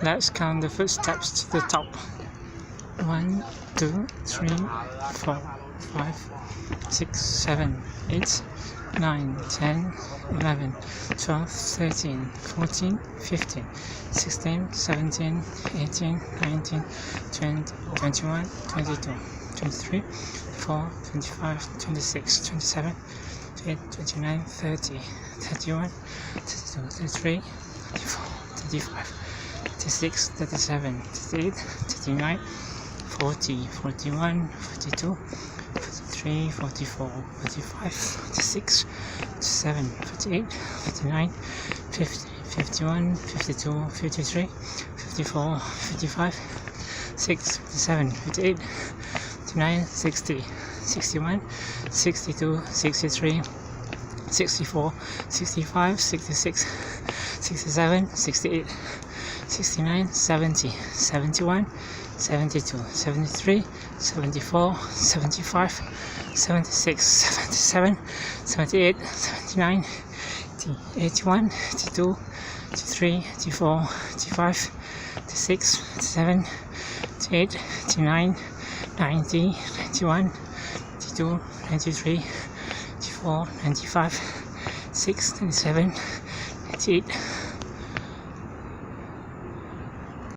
Let's count the footsteps to the top. 1, 2, 3, 4, 5, 6, 7, 8, 9, 10, 11, 12, 13, 14, 15, 16, 17, 18, 19, 20, 21, 22, 23, 24, 25, 26, 27, 28, 29, 30, 31, 32, 33, 34, 35, 36, 37, 38, 39, 40, 41, 42, 43, 44, 45, 46, 47, 48, 49, 50, 51, 52, 53, 54, 55, 6, 57, 58, 59, 60, 61, 62, 63, 64, 65, 66, 67, 68, 69, 70, 71, 72, 73, 74, 75, 76, 77, 78, 79, 80, 81, 82, 83, 84, 85, 86, 87, 88, 89, 90, 91, 92, 93, 94, 95, 6, 97, 98,